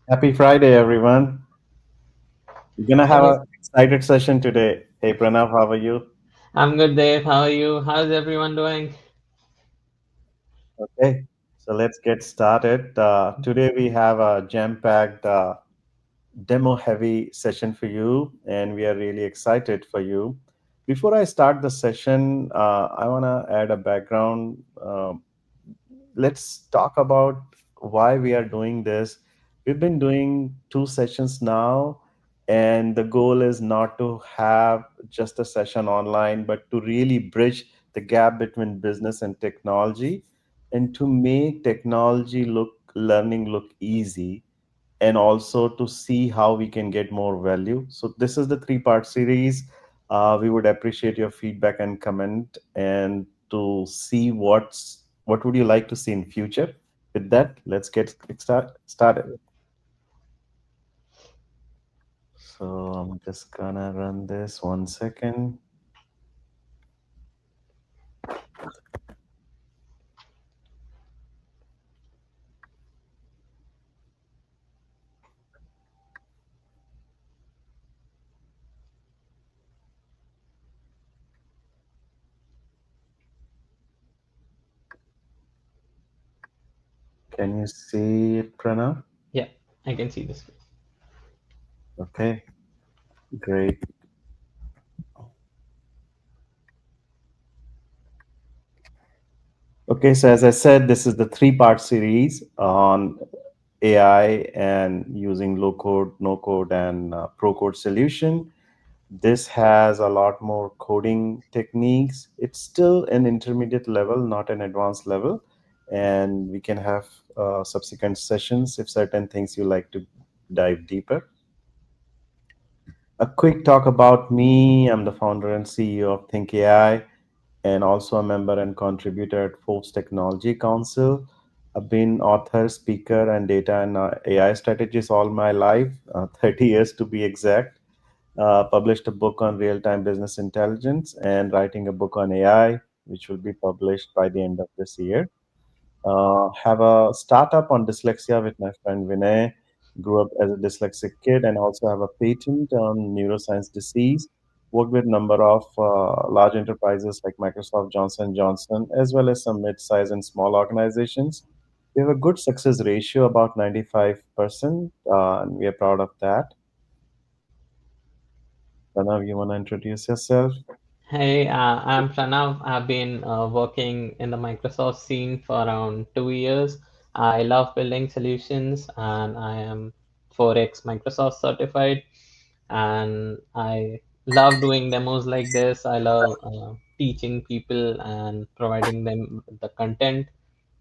Happy Friday, everyone. We're gonna have Hey, an excited session today. Hey, Pranav, how are you? I'm good, Dave. How are you? How's everyone doing? Okay, so let's get started. Today we have a jam-packed, demo-heavy session for you, and we are really excited for you. Before I start the session, I wanna add a background. Let's talk about why we are doing this. We've been doing two sessions now, and the goal is not to have just a session online, but to really bridge the gap between business and technology and to make technology look learning look easy and also to see how we can get more value. So this is the three-part series. We would appreciate your feedback and comment, and to see what would you like to see in future. With that, let's get started. So I'm just gonna run this 1 second. Can you see it, Pranav? Yeah, I can see this. Okay, great. Okay, so as I said, this is the three-part series on AI and using low code, no code, and pro code solution. This has a lot more coding techniques. It's still an intermediate level, not an advanced level. And we can have subsequent sessions if certain things you like to dive deeper. A quick talk about me. I'm the founder and CEO of Think AI and also a member and contributor at Forbes Technology Council. I've been author, speaker, and data and AI strategist all my life, 30 years to be exact. Published a book on real-time business intelligence and writing a book on AI, which will be published by the end of this year. Have a startup on dyslexia with my friend Vinay. Grew up as a dyslexic kid and also have a patent on neuroscience disease. Worked with number of large enterprises like Microsoft, Johnson Johnson, as well as some mid-size and small organizations. We have a good success ratio, about 95%, and we are proud of that. Pranav, you want to introduce yourself? Hey, I'm Pranav. I've been working in the Microsoft scene for around 2 years. I love building solutions and I am 4x Microsoft certified. And I love doing demos like this. I love teaching people and providing them the content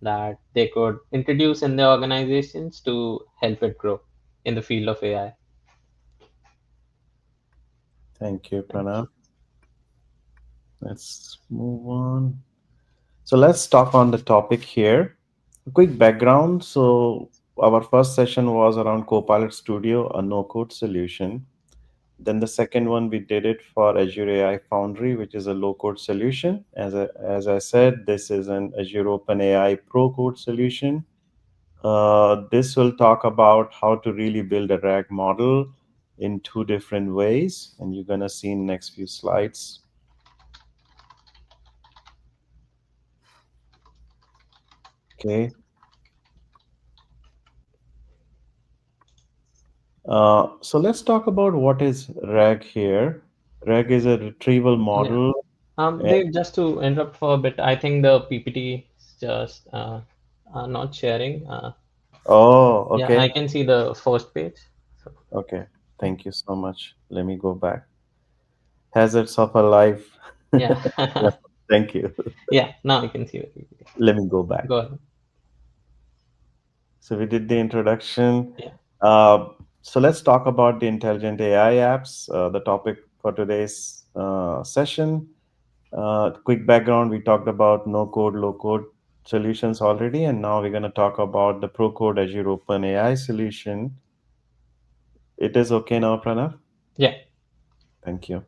that they could introduce in their organizations to help it grow in the field of AI. Thank you, Thank Pranav. you. Let's move on. So let's talk on the topic here. A quick background. So our first session was around Copilot Studio, a no-code solution. Then the second one we did it for Azure AI Foundry, which is a low-code solution. As I said, this is an Azure OpenAI Pro-code solution. This will talk about how to really build a RAG model in two different ways, and you're gonna see in next few slides. Okay. So let's talk about what is RAG here. RAG is a retrieval Yeah. model. And, Dave, just to interrupt for a bit, I think the PPT is just not sharing. oh, Yeah, okay. I can see the first page. So, Okay. Thank you so much. Let me go back. Hazards of a life. yeah, Yeah, thank you. yeah. Now I can see the PPT. Let me go back. Go ahead. So we did the introduction. Yeah, Uh, so let's talk about the intelligent AI apps, the topic for today's session. Quick background, we talked about no code, low code solutions already, and now we're going to talk about the pro code Azure Open AI solution. It is okay now, Pranav? yeah. Thank you.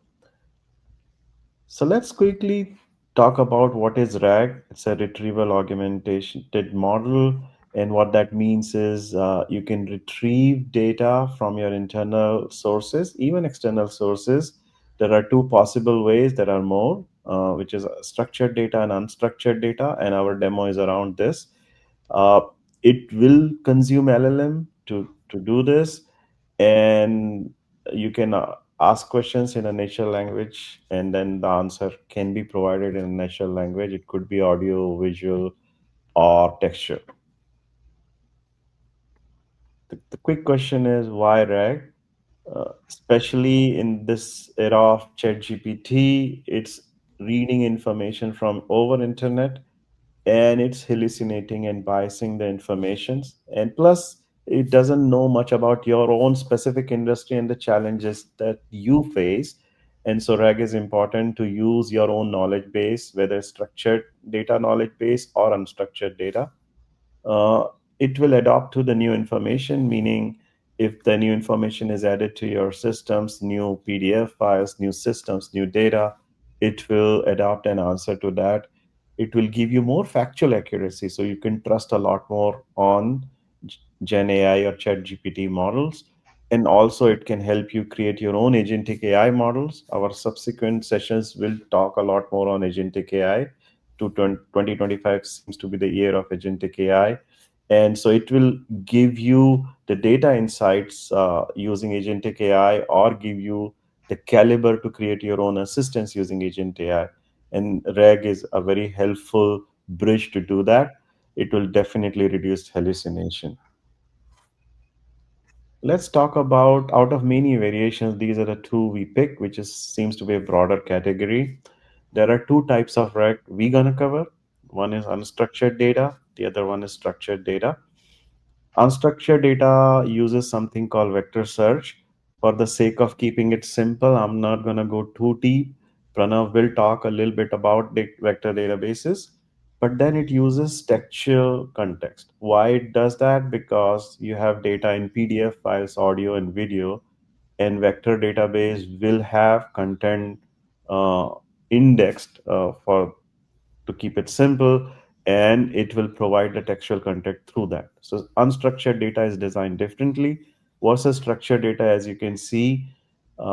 So let's quickly talk about what is RAG. It's a retrieval augmented model. And what that means is you can retrieve data from your internal sources, even external sources. There are two possible ways, there are more, which is structured data and unstructured data, and our demo is around this. uh, it will consume LLM to do this, and you can ask questions in a natural language, and then the answer can be provided in a natural language. It could be audio, visual, or texture. The quick question is why RAG? Especially in this era of ChatGPT, it's reading information from over internet, and it's hallucinating and biasing the informations. And plus, it doesn't know much about your own specific industry and the challenges that you face. And so RAG is important to use your own knowledge base, whether structured data knowledge base or unstructured data. uh, it will adapt to the new information, meaning if the new information is added to your systems, new PDF files, new systems, new data, it will adapt and answer to that. It will give you more factual accuracy, so you can trust a lot more on Gen AI or Chat GPT models. And also, it can help you create your own agentic AI models. Our subsequent sessions will talk a lot more on agentic AI. 2025 seems to be the year of agentic AI. And so it will give you the data insights using agentic AI, or give you the caliber to create your own assistance using agent AI. And RAG is a very helpful bridge to do that. It will definitely reduce hallucination. Let's talk about, out of many variations, these are the two we pick, which is seems to be a broader category. There are two types of RAG we're gonna cover. One is unstructured data, the other one is structured data. Unstructured data uses something called vector search. For the sake of keeping it simple, I'm not going to go too deep. Pranav will talk a little bit about vector databases, but then it uses textual context. Why it does that? Because you have data in PDF files, audio, and video, and vector database will have content uh, indexed for, to keep it simple, and it will provide the textual content through that. So unstructured data is designed differently versus structured data. As you can see, a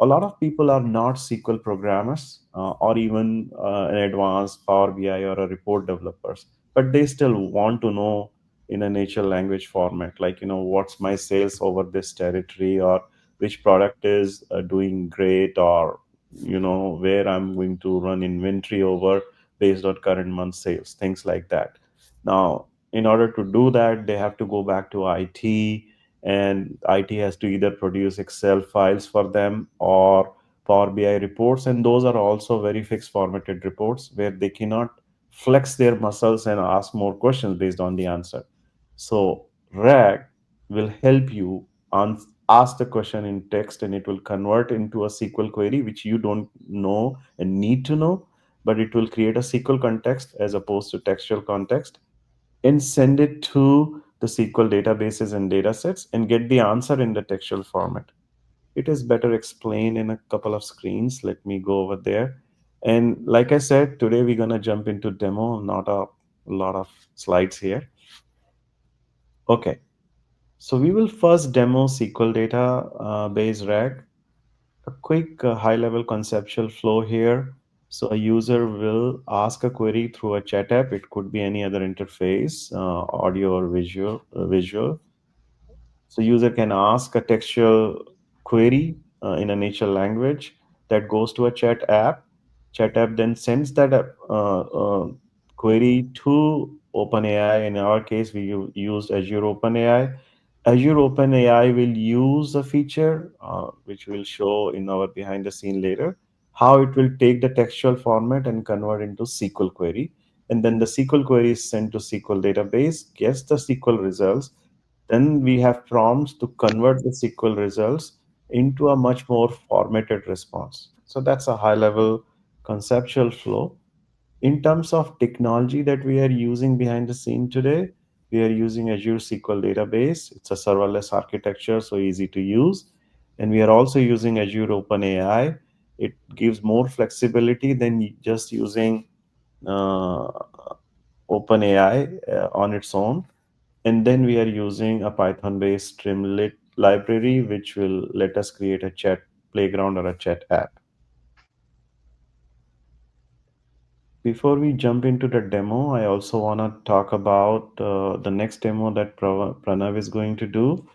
lot of people are not SQL programmers or even an advanced Power BI or a report developers, but they still want to know in a natural language format, like, what's my sales over this territory, or which product is doing great, or where I'm going to run inventory over based on current month sales, things like that. Now, in order to do that, they have to go back to IT, and IT has to either produce Excel files for them or Power BI reports, and those are also very fixed formatted reports where they cannot flex their muscles and ask more questions based on the answer. So RAG will help you ask the question in text, and it will convert into a SQL query, which you don't know and need to know, but it will create a SQL context as opposed to textual context, and send it to the SQL databases and datasets and get the answer in the textual format. It is better explained in a couple of screens. Let me go over there. And like I said, today we're going to jump into demo, not a lot of slides here. Okay, so we will first demo SQL data base RAG. A quick high level conceptual flow here. So a user will ask a query through a chat app. It could be any other interface, audio or visual. So user can ask a textual query in a natural language that goes to a chat app. Chat app then sends that query to OpenAI. In our case, we used Azure OpenAI. Azure OpenAI will use a feature which will show in our behind the scene later, how it will take the textual format and convert into SQL query. And then the SQL query is sent to SQL database, gets the SQL results. Then we have prompts to convert the SQL results into a much more formatted response. So that's a high level conceptual flow. In terms of technology that we are using behind the scene today, we are using Azure SQL Database. It's a serverless architecture, so easy to use. And we are also using Azure OpenAI. It gives more flexibility than just using uh, OpenAI on its own. And then we are using a Python based Streamlit library, which will let us create a chat playground or a chat app. Before we jump into the demo, I also want to talk about the next demo that Pranav is going to do.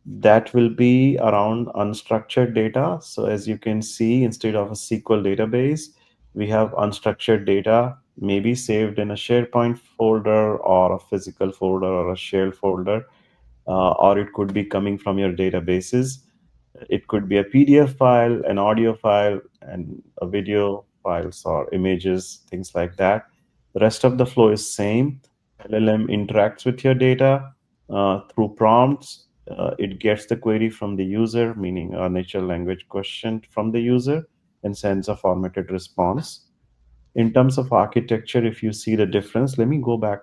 That will be around unstructured data. So, as you can see, instead of a SQL database, we have unstructured data, maybe saved in a SharePoint folder or a physical folder or a shared folder, or it could be coming from your databases. It could be a PDF file, an audio file, and a video files or images, things like that. The rest of the flow is same. LLM interacts with your data through prompts. It gets the query from the user, meaning a natural language question from the user, and sends a formatted response. In terms of architecture, if you see the difference, let me go back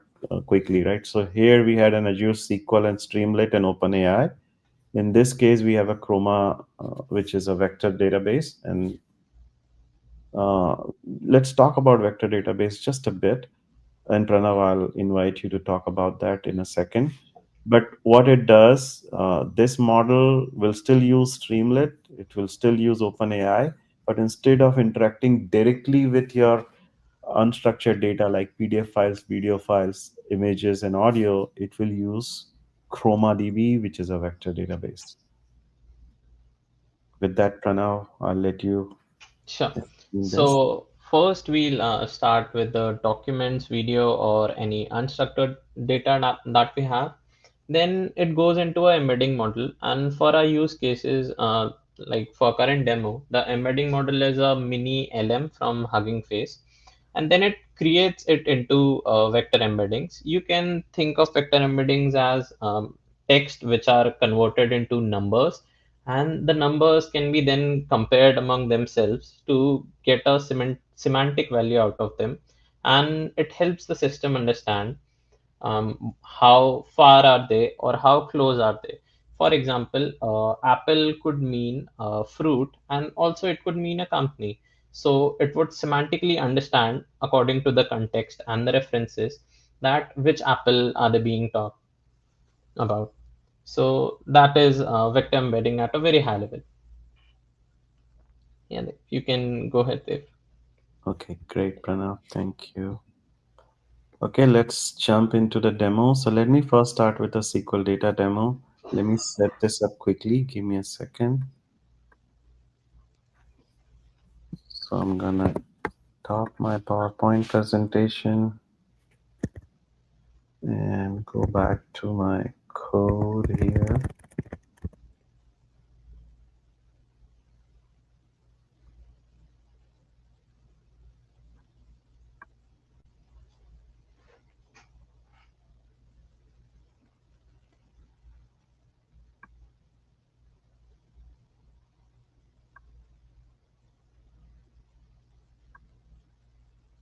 quickly, right? So here we had an Azure SQL and Streamlit and OpenAI. In this case, we have a Chroma, which is a vector database. And uh, let's talk about vector database just a bit. And Pranav, I'll invite you to talk about that in a second. But what it does, this model will still use Streamlit, it will still use OpenAI, but instead of interacting directly with your unstructured data like PDF files, video files, images, and audio, it will use ChromaDB, which is a vector database. With that, Pranav, I'll let you Sure. explain this. So first we'll start with the documents, video, or any unstructured data that we have. Then it goes into a embedding model, and for our use cases, like for current demo, the embedding model is a mini LM from Hugging Face, and then it creates it into vector embeddings. You can think of vector embeddings as text which are converted into numbers, and the numbers can be then compared among themselves to get a semantic value out of them, and it helps the system understand how far are they or how close are they. For example, apple could mean fruit, and also it could mean a company. So it would semantically understand according to the context and the references that which apple are they being talked about. So that is vector embedding at a very high level. Yeah, you can go ahead there. Okay, great, Pranav. Thank you. Okay, let's jump into the demo. So let me first start with a SQL data demo. Let me set this up quickly. Give me a second. So I'm gonna top my PowerPoint presentation and go back to my code here.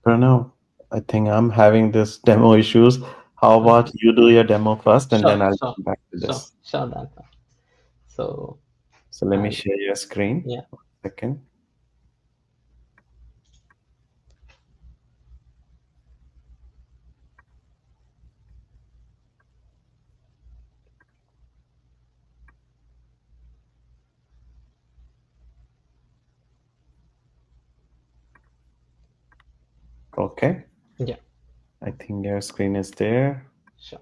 Pranav, I think I'm having this demo issues. How about you do your demo first and then Sure, I'll sure, come back to sure, this. sure, that. So So let me I'll, share your screen. yeah. 1 second. Okay. Yeah, I think your screen is there. sure.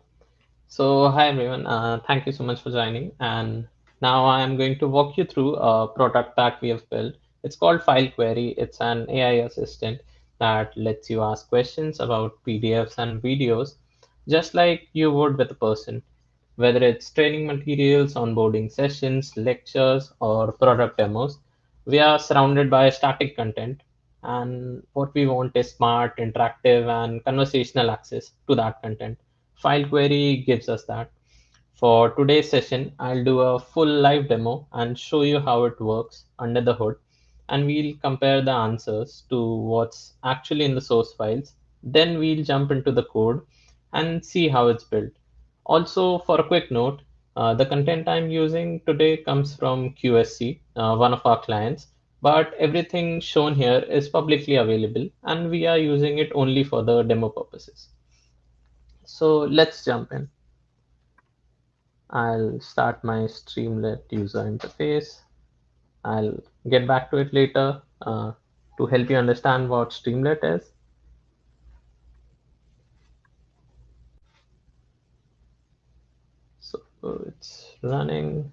So, hi everyone. Thank you so much for joining. And now I am going to walk you through a product that we have built. It's called File Query. It's an AI assistant that lets you ask questions about PDFs and videos, just like you would with a person. Whether it's training materials, onboarding sessions, lectures, or product demos, we are surrounded by static content. And what we want is smart, interactive, and conversational access to that content. File Query gives us that. For today's session, I'll do a full live demo and show you how it works under the hood. And we'll compare the answers to what's actually in the source files. Then we'll jump into the code and see how it's built. Also, for a quick note, the content I'm using today comes from QSC, one of our clients, but everything shown here is publicly available and we are using it only for the demo purposes. So let's jump in. I'll start my Streamlit user interface. I'll get back to it later to help you understand what Streamlit is. So it's running.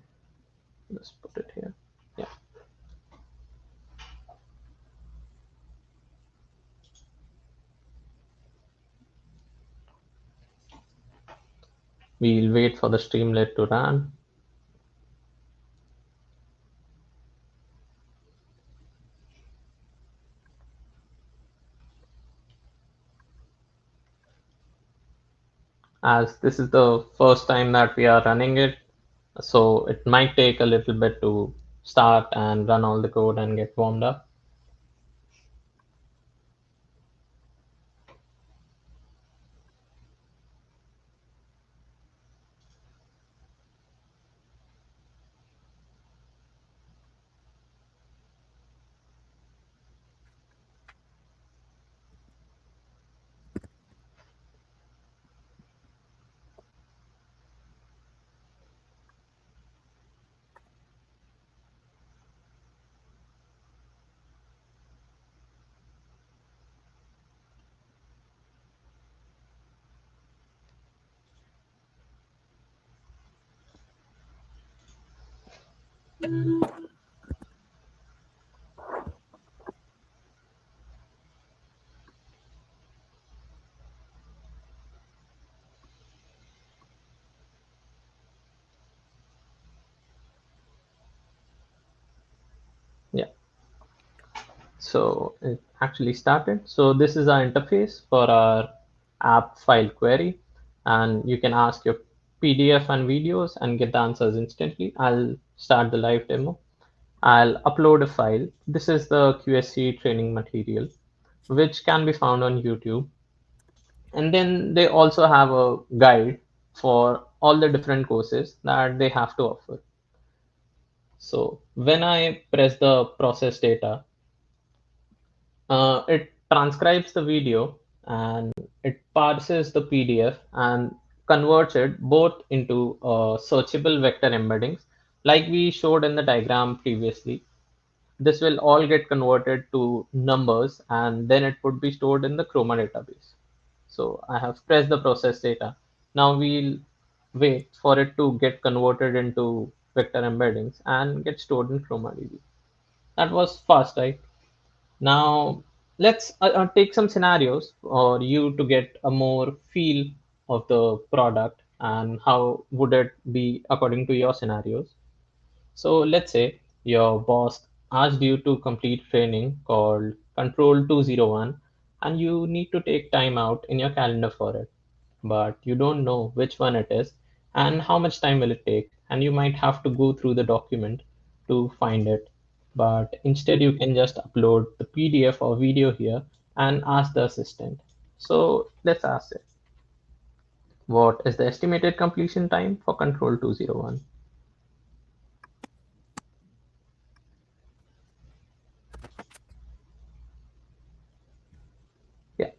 Let's put it here. Yeah, we'll wait for the Streamlit to run. As this is the first time that we are running it, so it might take a little bit to start and run all the code and get warmed up. Yeah, so it actually started. So this is our interface for our app file query, and you can ask your PDF and videos and get the answers instantly. I'll start the live demo. I'll upload a file. This is the QSC training material, which can be found on YouTube. And then they also have a guide for all the different courses that they have to offer. So when I press the process data, it transcribes the video and it parses the PDF and converts it both into searchable vector embeddings, like we showed in the diagram previously. This will all get converted to numbers and then it would be stored in the Chroma database. So I have pressed the process data. Now we'll wait for it to get converted into vector embeddings and get stored in ChromaDB. That was fast, right? Now let's take some scenarios for you to get a more feel of the product and how would it be according to your scenarios. So let's say your boss asked you to complete training called Control 201 and you need to take time out in your calendar for it. But you don't know which one it is and how much time will it take. And you might have to go through the document to find it. But instead, you can just upload the PDF or video here and ask the assistant. So let's ask it. What is the estimated completion time for Control 201? Yeah.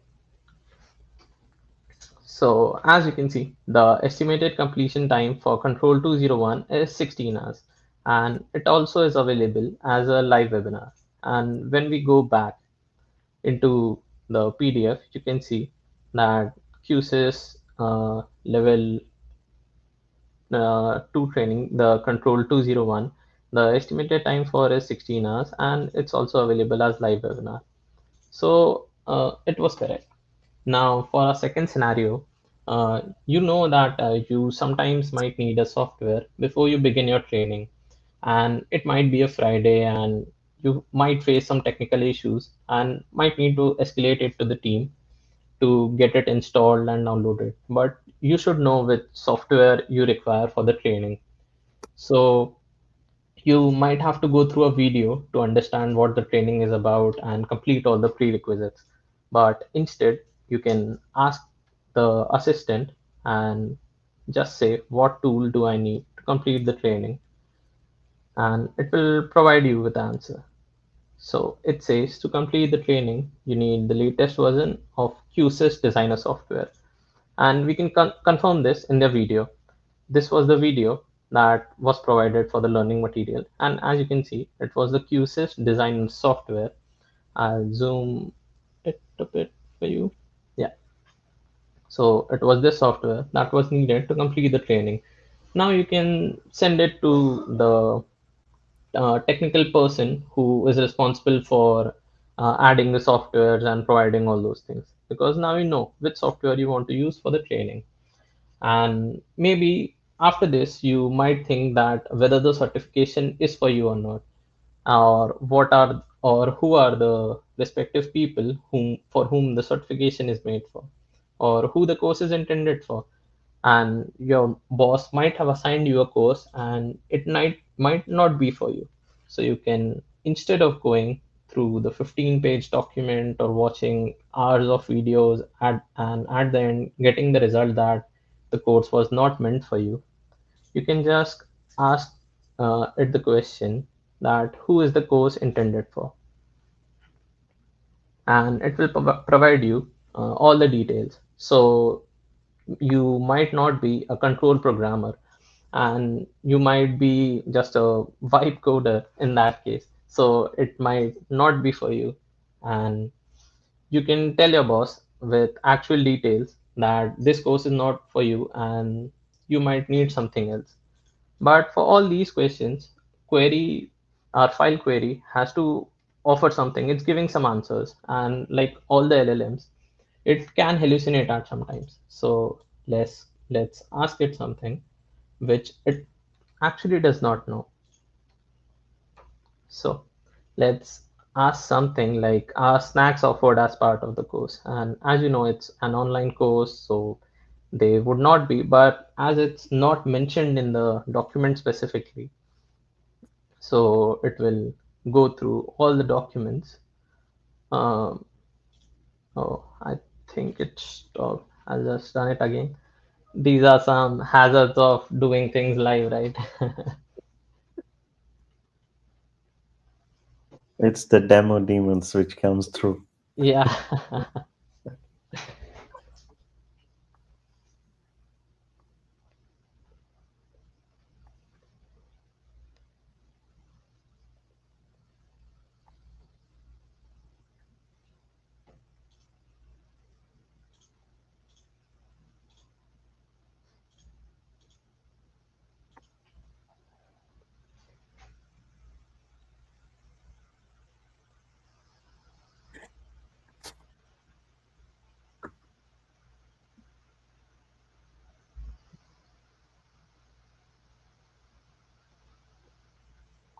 So as you can see, the estimated completion time for Control 201 is 16 hours, and it also is available as a live webinar. And when we go back into the PDF, you can see that QSys level 2 training, the Control 201, the estimated time for is 16 hours, and it's also available as live webinar. So it was correct. Now, for our second scenario, you know that you sometimes might need a software before you begin your training, and it might be a Friday, and you might face some technical issues and might need to escalate it to the team to get it installed and downloaded. But you should know which software you require for the training. So you might have to go through a video to understand what the training is about and complete all the prerequisites. But instead, you can ask the assistant and just say, what tool do I need to complete the training? And it will provide you with the answer. So it says to complete the training, you need the latest version of QSys Designer software. And we can confirm this in the video. this was the video that was provided for the learning material. And as you can see, it was the QSys design software. I'll zoom it a bit for you. Yeah. So it was this software that was needed to complete the training. Now you can send it to the technical person who is responsible for adding the softwares and providing all those things, because now you know which software you want to use for the training. And maybe after this you might think that whether the certification is for you or not, or what are or who are the respective people whom for whom the certification is made for, or who the course is intended for. And your boss might have assigned you a course and it might not be for you. So you can, instead of going through the 15-page document or watching hours of videos and at the end getting the result that the course was not meant for you, you can just ask it the question that who is the course intended for, and it will provide you all the details. So you might not be a control programmer, and you might be just a vibe coder in that case. So it might not be for you, and you can tell your boss with actual details that this course is not for you and you might need something else. But for all these questions, query our file query has to offer something. It's giving some answers, and like all the LLMs, it can hallucinate at sometimes. So let's ask it something which it actually does not know. So let's ask something like, are snacks offered as part of the course? And as you know, it's an online course, so they would not be, but as it's not mentioned in the document specifically, so it will go through all the documents. Um, oh, I think it stopped. I'll just run it again. These are some hazards of doing things live, right? It's the demo demons which comes through. Yeah.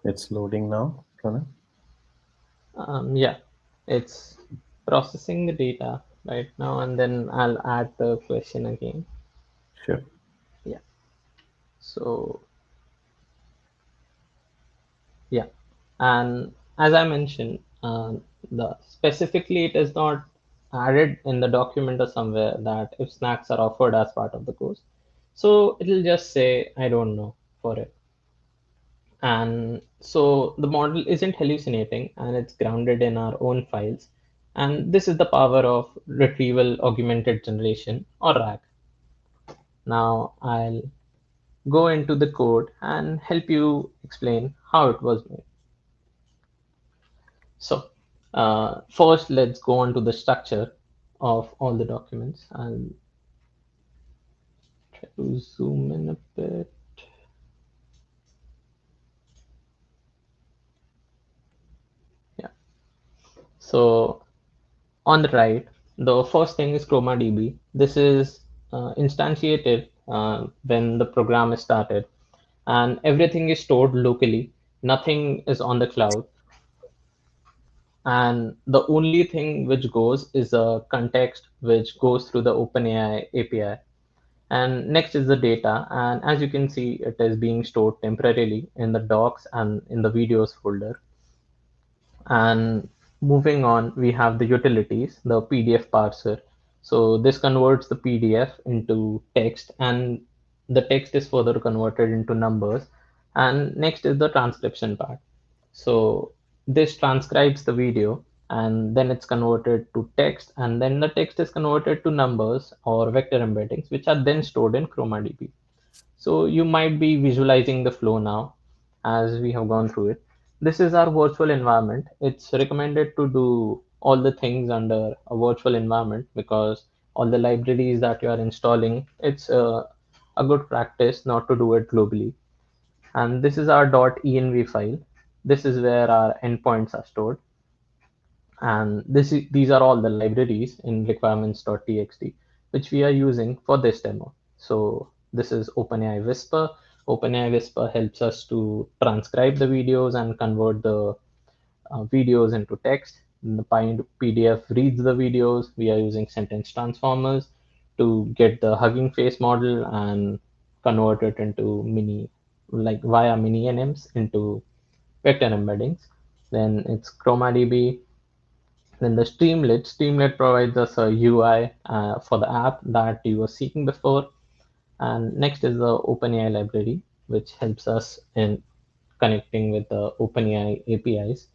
It's loading now, Pranav. Yeah, it's processing the data right now, and then I'll add the question again. Sure. Yeah. So yeah, and as I mentioned, the specifically it is not added in the document or somewhere that if snacks are offered as part of the course. So it'll just say I don't know for it. And so the model isn't hallucinating, and it's grounded in our own files. And this is the power of retrieval augmented generation, or RAG. Now I'll go into the code and help you explain how it was made. So first, let's go on to the structure of all the documents. I'll try to zoom in a bit. Yeah. So on the right, the first thing is ChromaDB. This is instantiated when the program is started, and everything is stored locally. Nothing is on the cloud, and the only thing which goes is a context which goes through the OpenAI API. And next is the data, and as you can see, it is being stored temporarily in the docs and in the videos folder. And moving on, we have the utilities, the PDF parser. So this converts the PDF into text, and the text is further converted into numbers. And next is the transcription part. So this transcribes the video, and then it's converted to text, and then the text is converted to numbers or vector embeddings, which are then stored in ChromaDB. So you might be visualizing the flow now as we have gone through it. This is our virtual environment. It's recommended to do all the things under a virtual environment because all the libraries that you are installing, it's a good practice not to do it globally. And this is our .env file. This is where our endpoints are stored, and these are all the libraries in requirements.txt which we are using for this demo. So this is OpenAI Whisper. OpenAI Whisper helps us to transcribe the videos and convert the videos into text. The PDF reads the videos. We are using sentence transformers to get the Hugging Face model and convert it into like via mini NMs into vector embeddings. Then it's ChromaDB. Then the Streamlit provides us a UI for the app that you were seeking before. And next is the OpenAI library, which helps us in connecting with the OpenAI APIs.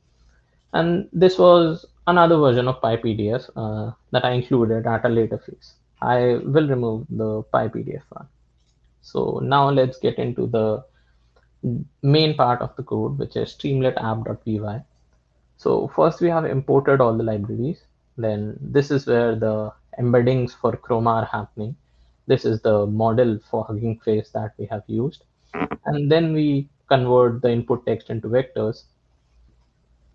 And this was another version of PyPDF that I included at a later phase. I will remove the PyPDF one. So now let's get into the main part of the code, which is streamlit app.py. So first we have imported all the libraries. Then this is where the embeddings for Chroma are happening. This is the model for Hugging Face that we have used. And then we convert the input text into vectors.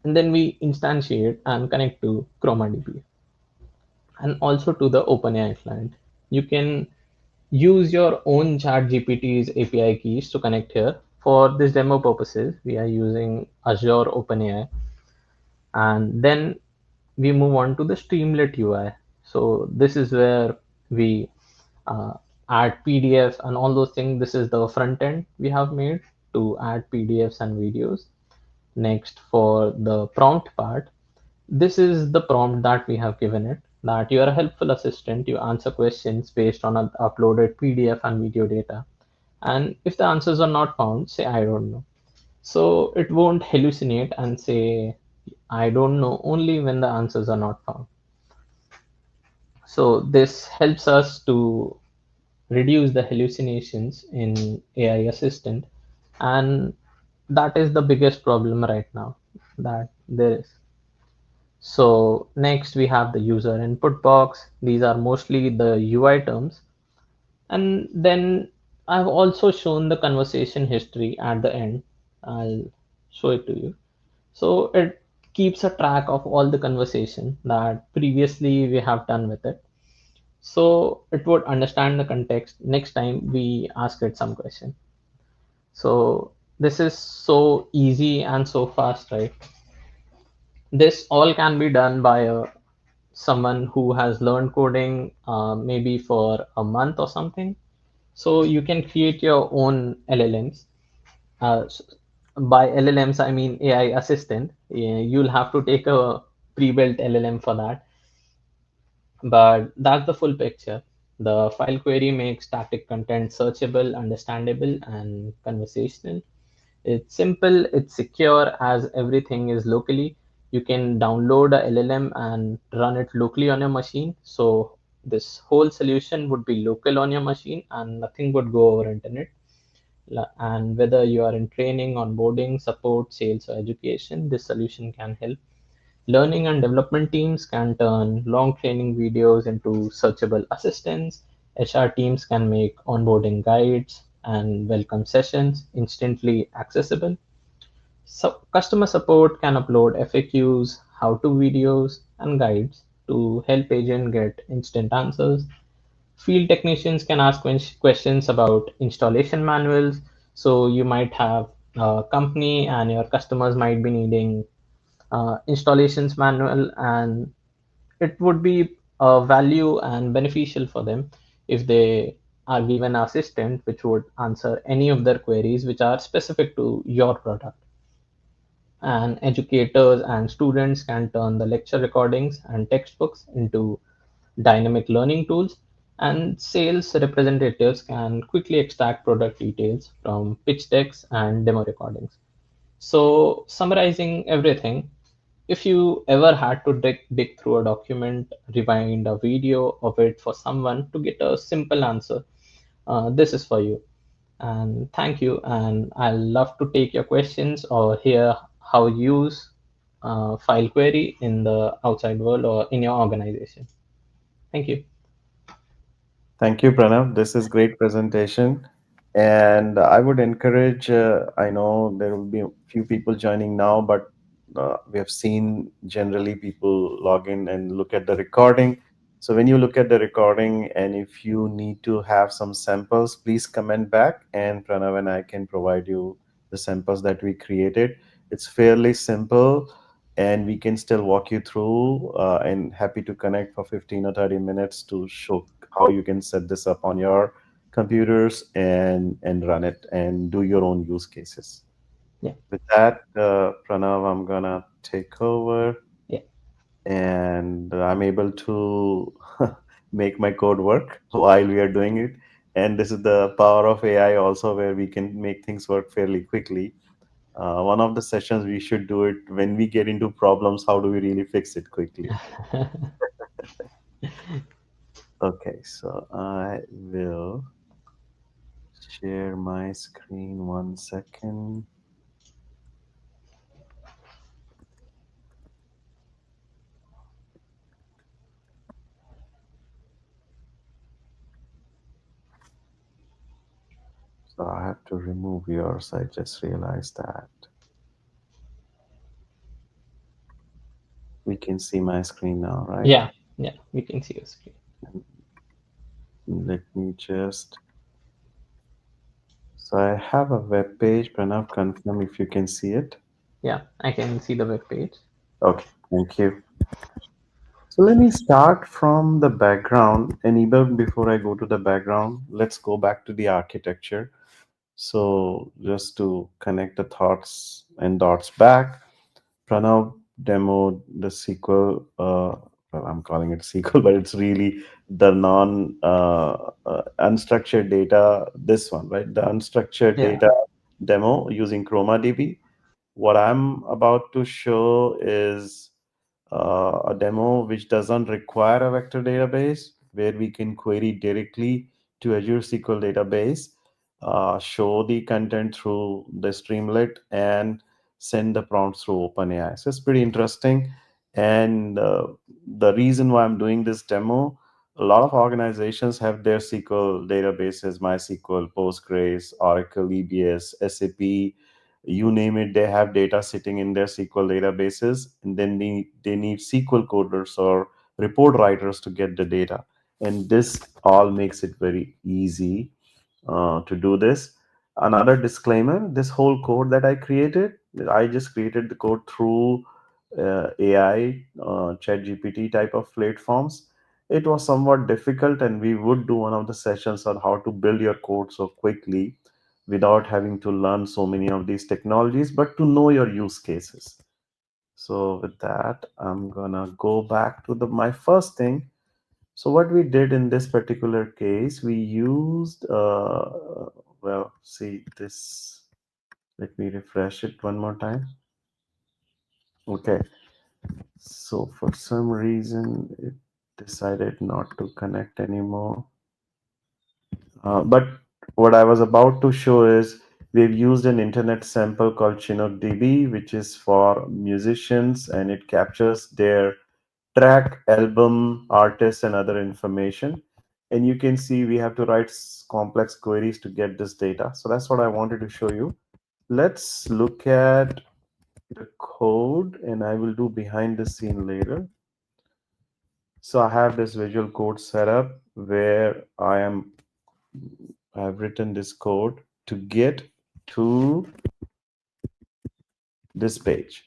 And then we instantiate and connect to ChromaDB and also to the OpenAI client. You can use your own ChatGPT's API keys to connect here. For this demo purposes, we are using Azure OpenAI, and then we move on to the Streamlit UI. So this is where we uh, add PDFs and all those things. This is the front end we have made to add PDFs and videos. Next, for the prompt part, this is the prompt that we have given it, that you are a helpful assistant. You answer questions based on an uploaded PDF and video data. And if the answers are not found, say, I don't know. So it won't hallucinate and say, I don't know, only when the answers are not found. So this helps us to reduce the hallucinations in AI assistant. And that is the biggest problem right now that there is. So next we have the user input box. These are mostly the UI terms. And then I've also shown the conversation history at the end. I'll show it to you. So it keeps a track of all the conversation that previously we have done with it. So it would understand the context next time we ask it some question. So this is so easy and so fast, right? This all can be done by someone who has learned coding maybe for a month or something. So you can create your own LLMs. By LLMs, I mean AI assistant. Yeah, you'll have to take a pre-built LLM for that. But that's the full picture. The file query makes static content searchable, understandable, and conversational. It's simple, it's secure as everything is locally. You can download a LLM and run it locally on your machine. So this whole solution would be local on your machine and nothing would go over internet. And whether you are in training, onboarding, support, sales, or education, this solution can help. Learning and development teams can turn long training videos into searchable assistants. HR teams can make onboarding guides and welcome sessions instantly accessible. So customer support can upload FAQs, how-to videos, and guides to help agent get instant answers. Field technicians can ask questions about installation manuals. So you might have a company and your customers might be needing installations manual, and it would be value and beneficial for them if they are given an assistant which would answer any of their queries which are specific to your product. And educators and students can turn the lecture recordings and textbooks into dynamic learning tools, and sales representatives can quickly extract product details from pitch decks and demo recordings. So, summarizing everything, if you ever had to dig through a document, rewind a video of it for someone to get a simple answer, this is for you. And thank you. And I love to take your questions or hear how you use file query in the outside world or in your organization. Thank you. Thank you, Pranav. This is great presentation. And I would encourage, I know there will be a few people joining now, but we have seen generally people log in and look at the recording. So when you look at the recording and if you need to have some samples, please comment back and Pranav and I can provide you the samples that we created. It's fairly simple and we can still walk you through and happy to connect for 15 or 30 minutes to show how you can set this up on your computers and run it and do your own use cases. Yeah. With that, Pranav, I'm gonna take over Yeah. and I'm able to make my code work while we are doing it. And this is the power of AI also, where we can make things work fairly quickly. One of the sessions we should do it when we get into problems. How do we really fix it quickly? Okay, so I will share my screen 1 second. So I have to remove yours. I just realized that. We can see my screen now, right? Yeah. Yeah. We can see your screen. Let me just. So I have a web page. Pranav, confirm if you can see it. Yeah. I can see the web page. Okay, thank you. So let me start from the background. And even before I go to the background, let's go back to the architecture. So just to connect the thoughts and dots back, Pranav demoed the SQL. Well, I'm calling it SQL, but it's really the unstructured data. This one, right? The unstructured Yeah. data demo using ChromaDB. What I'm about to show is a demo which doesn't require a vector database, where we can query directly to Azure SQL database, show the content through the Streamlit, and send the prompts through OpenAI. So it's pretty interesting. And the reason why I'm doing this demo, a lot of organizations have their SQL databases, MySQL, Postgres, Oracle, EBS, SAP, you name it, they have data sitting in their SQL databases, and then they need SQL coders or report writers to get the data. And this all makes it very easy to do this. Another disclaimer, this whole code that I created, I just created the code through AI, ChatGPT type of platforms. It was somewhat difficult, and we would do one of the sessions on how to build your code so quickly without having to learn so many of these technologies, but to know your use cases. So with that, I'm gonna go back to the my first thing. So what we did in this particular case, we used well, see this. Let me refresh it one more time. Okay. So for some reason, it decided not to connect anymore. But what I was about to show is we've used an internet sample called Chinook DB, which is for musicians, and it captures their track, album, artists, and other information. And you can see we have to write complex queries to get this data. So that's what I wanted to show you. Let's look at the code, and I will do behind the scene later. So I have this visual code set up where I've written this code to get to this page.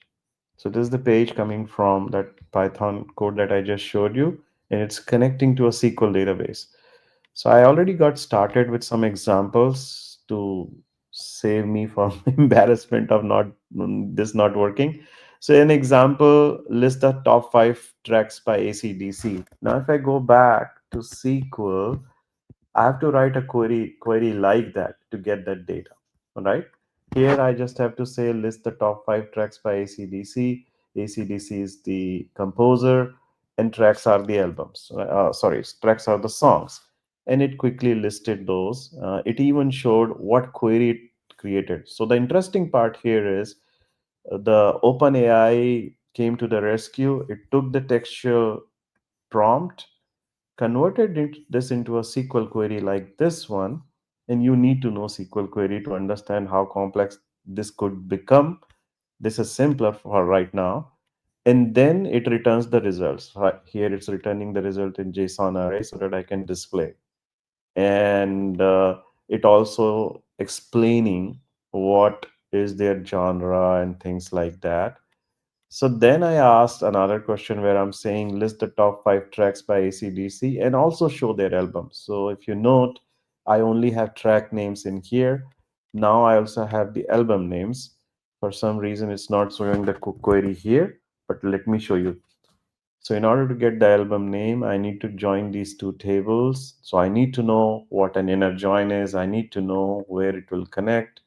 So this is the page coming from that Python code that I just showed you, and it's connecting to a SQL database. So I already got started with some examples to save me from embarrassment of not this not working. So an example, list the top 5 tracks by AC/DC. Now if I go back to SQL, I have to write a query like that to get that data. All right. Here I just have to say list the top 5 tracks by AC/DC. AC/DC is the composer, and tracks are the albums. Sorry, tracks are the songs. and it quickly listed those. It even showed what query it created. So the interesting part here is the OpenAI came to the rescue. It took the textual prompt, converted this into a SQL query like this one, and you need to know SQL query to understand how complex this could become. This is simpler for right now. And then it returns the results. Right here, it's returning the result in JSON array so that I can display. And it also explaining what is their genre and things like that. So then I asked another question where I'm saying list the top 5 tracks by AC/DC and also show their albums. So if you note, I only have track names in here. Now I also have the album names. For some reason, it's not showing the query here, but let me show you. So in order to get the album name, I need to join these two tables. So I need to know what an inner join is. I need to know where it will connect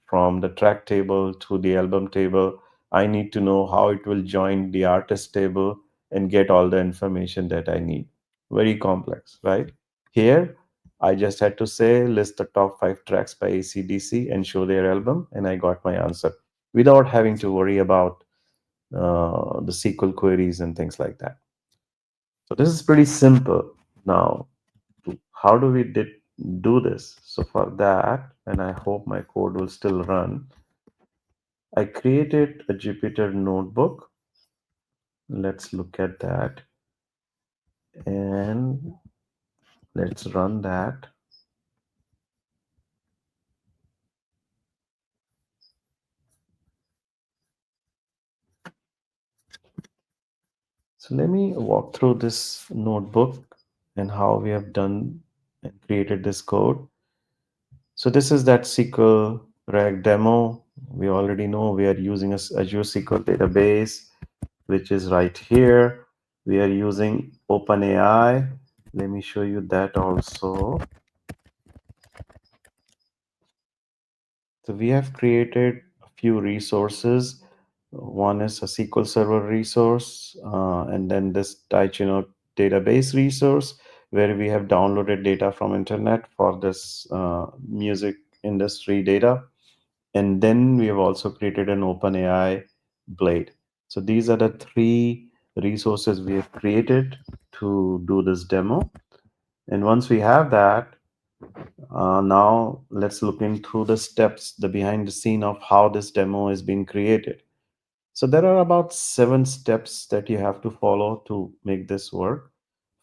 from the track table to the album table. I need to know how it will join the artist table and get all the information that I need. Very complex, right? Here, I just had to say list the top 5 tracks by AC/DC and show their album, and I got my answer without having to worry about the SQL queries and things like that. So this is pretty simple. Now, how do we do this? So for that, and I hope my code will still run, I created a Jupyter notebook. Let's look at that and let's run that. So let me walk through this notebook and how we have done and created this code. So this is that SQL rag demo. We already know we are using a Azure SQL database, which is right here. We are using OpenAI. Let me show you that also. So we have created a few resources. One is a SQL Server resource, and then this Taichino database resource, where we have downloaded data from internet for this music industry data. And then we have also created an OpenAI blade. So these are the three resources we have created to do this demo. And once we have that, now let's look into the steps, the behind the scene of how this demo is being created. So there are about 7 steps that you have to follow to make this work.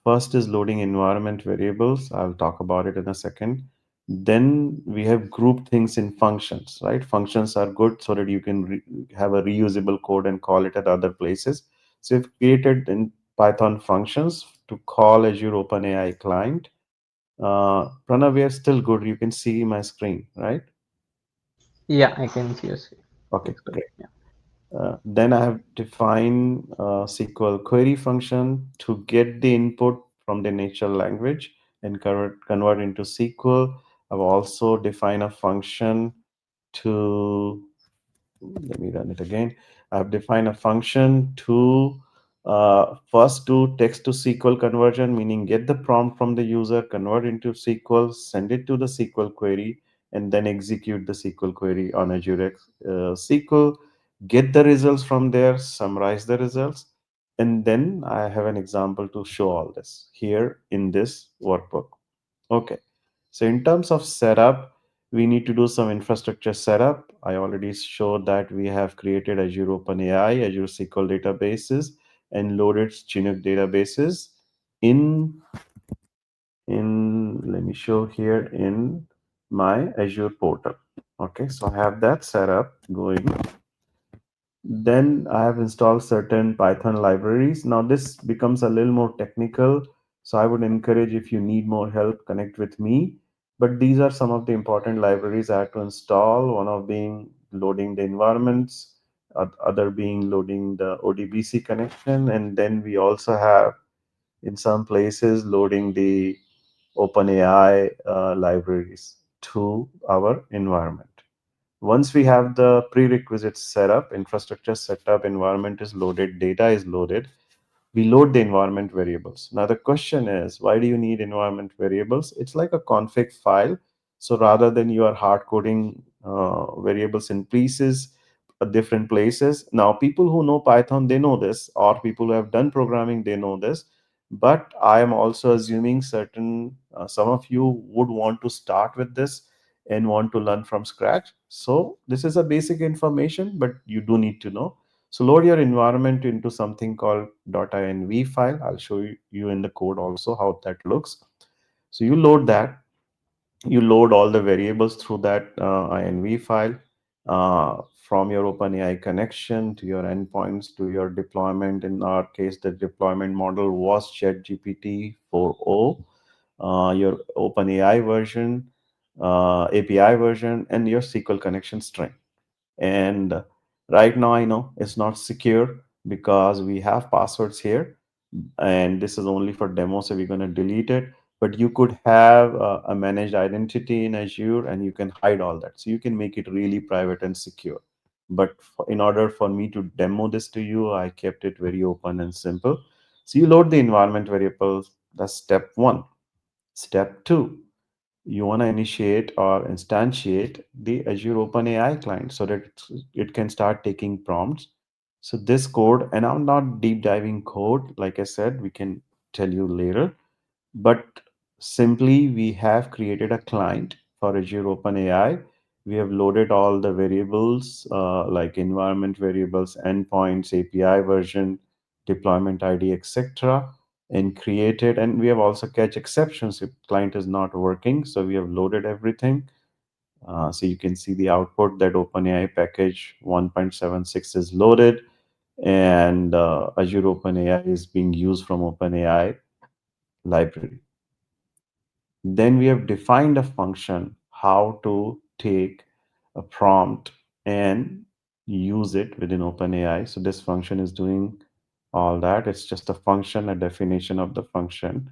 First is loading environment variables. I'll talk about it in a second. Then we have grouped things in functions, right? Functions are good so that you can have a reusable code and call it at other places. So we've created in Python functions to call Azure OpenAI client. Pranav, we are still good. You can see my screen, right? Yeah, I can see your screen. Okay, Looks good. great. Yeah. Then I have defined SQL query function to get the input from the natural language and convert into SQL. I've also defined a function to, let me run it again. I've defined a function to first do text to SQL conversion, meaning get the prompt from the user, convert into SQL, send it to the SQL query, and then execute the SQL query on Azure SQL, get the results from there, summarize the results, and then I have an example to show all this here in this workbook. Okay. So in terms of setup, we need to do some infrastructure setup. I already showed that we have created Azure OpenAI, Azure SQL databases, and loaded Chinook databases in let me show here in my Azure portal. Okay, so I have that setup going. Then I have installed certain Python libraries. Now this becomes a little more technical, so I would encourage, if you need more help, connect with me. But these are some of the important libraries I have to install. One of being loading the environments, other being loading the ODBC connection, and then we also have in some places loading the OpenAI libraries to our environment. Once we have the prerequisites set up, infrastructure set up, environment is loaded, data is loaded, we load the environment variables. Now the question is, why do you need environment variables? It's like a config file. So rather than you are hard coding variables in pieces, different places. Now people who know Python, they know this, or people who have done programming, they know this. But I am also assuming certain some of you would want to start with this and want to learn from scratch. So this is a basic information, but you do need to know. So load your environment into something called .inv file. I'll show you in the code also how that looks. So you load that, you load all the variables through that inv file, from your OpenAI connection to your endpoints to your deployment. In our case, the deployment model was ChatGPT 4.0, your OpenAI version, API version, and your SQL connection string. And right now I know it's not secure because we have passwords here, and this is only for demo, so we're going to delete it. But you could have a managed identity in Azure, and you can hide all that, so you can make it really private and secure. But in order for me to demo this to you, I kept it very open and simple. So you load the environment variables. That's step one. Step two, you want to initiate or instantiate the Azure OpenAI client so that it can start taking prompts. So this code, and I'm not deep diving code, like I said, we can tell you later, but simply we have created a client for Azure OpenAI. We have loaded all the variables like environment variables, endpoints, API version, deployment ID, etc., and created. And we have also catch exceptions if client is not working. So we have loaded everything. So you can see the output that OpenAI package 1.76 is loaded, and Azure OpenAI is being used from OpenAI library. Then we have defined a function how to take a prompt and use it within OpenAI. So this function is doing all that. It's just a function, a definition of the function.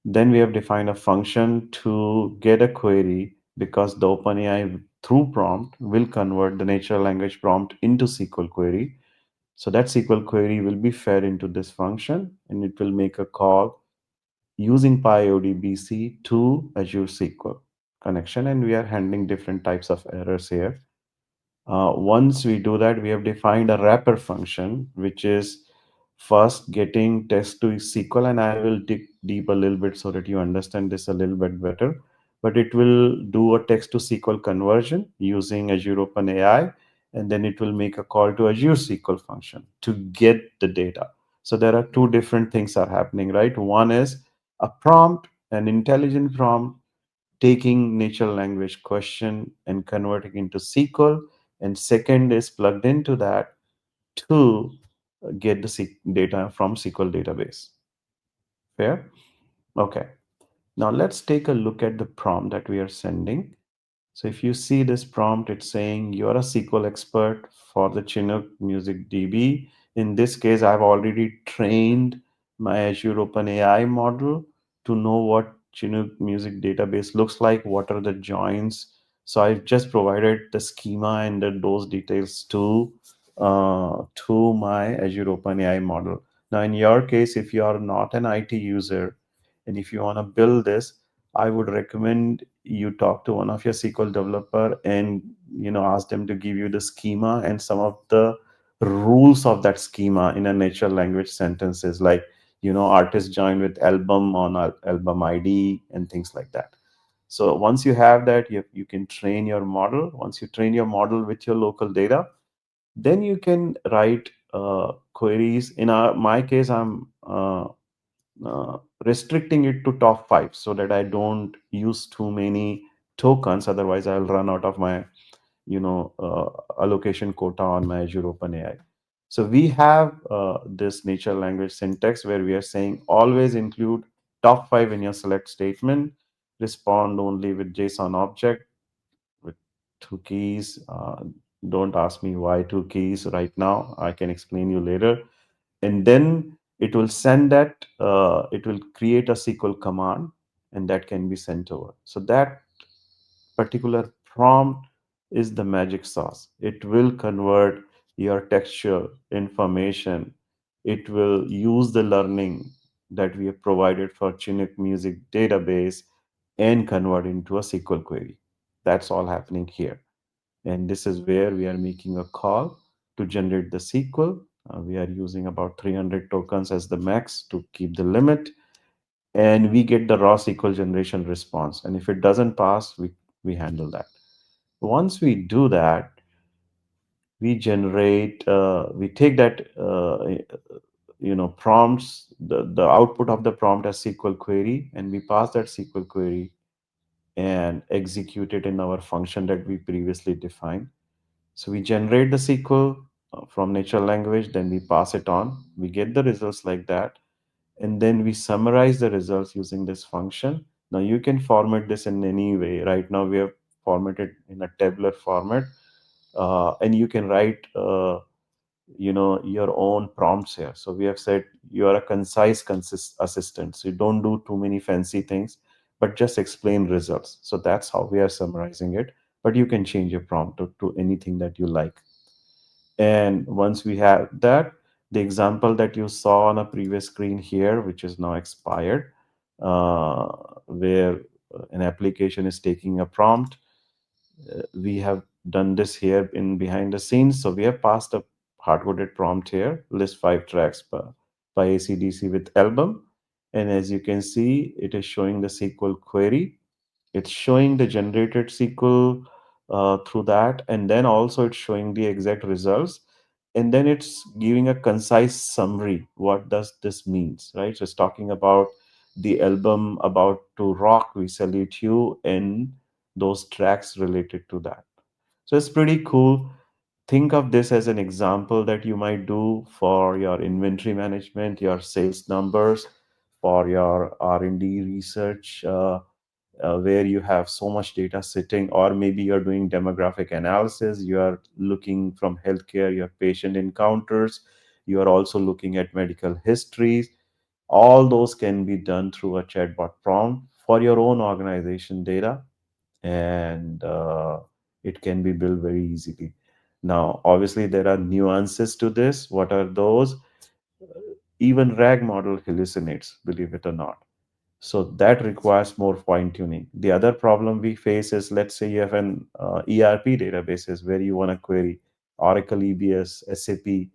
Then we have defined a function to get a query because the OpenAI through prompt will convert the natural language prompt into SQL query. So that SQL query will be fed into this function, and it will make a call using PyODBC to Azure SQL connection, and we are handling different types of errors here. Once we do that, we have defined a wrapper function, which is first getting text to SQL, and I will dig deep a little bit so that you understand this a little bit better. But it will do a text to SQL conversion using Azure OpenAI, and then it will make a call to Azure SQL function to get the data. So there are two different things are happening, right? One is a prompt, an intelligent prompt taking natural language question and converting into SQL, and second is plugged into that to get the data from SQL database. Fair? Okay. Now let's take a look at the prompt that we are sending. So if you see this prompt, it's saying you're a SQL expert for the Chinook Music DB. In this case, I've already trained my Azure OpenAI model to know what Chinook Music database looks like, what are the joins. So I've just provided the schema and those details to my Azure OpenAI model. Now, in your case, if you are not an IT user and if you want to build this, I would recommend you talk to one of your SQL developer and ask them to give you the schema and some of the rules of that schema in a natural language sentences, like artist join with album on album ID and things like that. So once you have that, you can train your model. Once you train your model with your local data, then you can write queries. In my case, I'm restricting it to top five so that I don't use too many tokens. Otherwise, I'll run out of my allocation quota on my Azure OpenAI. So we have this natural language syntax where we are saying always include top five in your select statement. Respond only with JSON object with two keys. Don't ask me why two keys right now. I can explain you later. And then it will send that, it will create a SQL command, and that can be sent over. So that particular prompt is the magic sauce. It will convert your textual information it will use the learning that we have provided for Chinook Music database and convert into a SQL query. That's all happening here. And this is where we are making a call to generate the SQL. We are using about 300 tokens as the max to keep the limit. And we get the raw SQL generation response. And if it doesn't pass, we handle that. Once we do that, we take that prompts, the output of the prompt as SQL query, and we pass that SQL query and execute it in our function that we previously defined. So we generate the SQL from natural language, then we pass it on. We get the results like that, and then we summarize the results using this function. Now you can format this in any way. Right now we have formatted in a tabular format, and you can write your own prompts here. So we have said you are a concise assistant, so you don't do too many fancy things, but just explain results. So that's how we are summarizing it, but you can change your prompt to anything that you like. And once we have that, the example that you saw on a previous screen here, which is now expired, uh, where an application is taking a prompt, we have done this here in behind the scenes. So we have passed a hard-coded prompt here, list 5 tracks by AC/DC with album. And as you can see, it is showing the SQL query. It's showing the generated SQL through that, and then also it's showing the exact results. And then it's giving a concise summary. What does this means, right? So it's talking about the album about to rock, we salute you, and those tracks related to that. So it's pretty cool. Think of this as an example that you might do for your inventory management, your sales numbers, for your R&D research, where you have so much data sitting, or maybe you're doing demographic analysis, you are looking from healthcare, your patient encounters, you are also looking at medical histories. All those can be done through a chatbot prompt for your own organization data, and it can be built very easily. Now, obviously, there are nuances to this. What are those? Even RAG model hallucinates, believe it or not. So that requires more fine tuning. The other problem we face is, let's say you have an ERP databases where you want to query Oracle, EBS, SAP.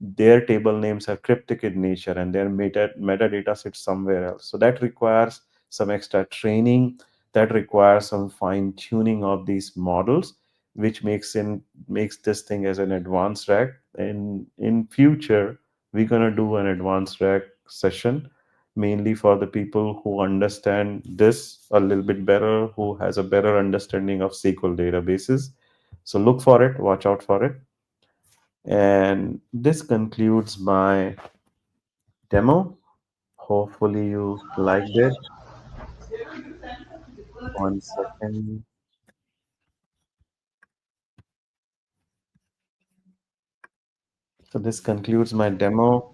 Their table names are cryptic in nature, and their metadata sits somewhere else. So that requires some extra training, that requires some fine tuning of these models, which makes this thing as an advanced rack. And in future, we're gonna do an advanced rack session mainly for the people who understand this a little bit better, who has a better understanding of SQL databases. So look for it, watch out for it. And this concludes my demo. Hopefully you liked it. 1 second. So this concludes my demo,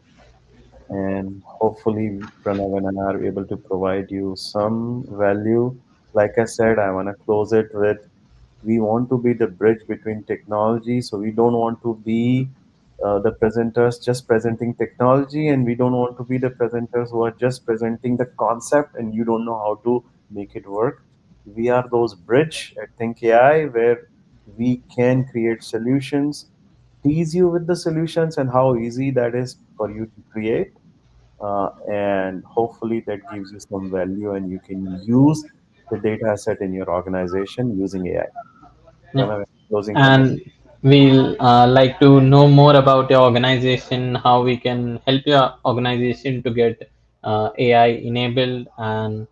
and hopefully Pranav and I are able to provide you some value. Like I said, I want to close it with, we want to be the bridge between technology. So we don't want to be the presenters just presenting technology, and we don't want to be the presenters who are just presenting the concept and you don't know how to make it work. We are those bridge at Think AI where we can create solutions, tease you with the solutions and how easy that is for you to create. And hopefully that gives you some value and you can use the data asset in your organization using AI. Yeah. Pranav, closing comment. And we'll like to know more about your organization, how we can help your organization to get AI enabled, and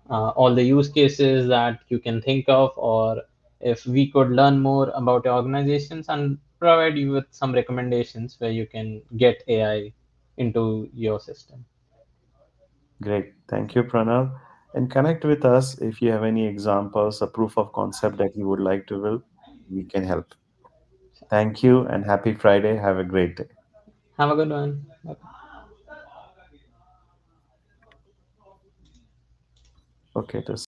all the use cases that you can think of, or if we could learn more about your organizations and provide you with some recommendations where you can get AI into your system. Great. Thank you, Pranav. And connect with us if you have any examples, a proof of concept that you would like to build. We can help. Thank you and happy Friday. Have a great day. Have a good one. Bye. Okay, to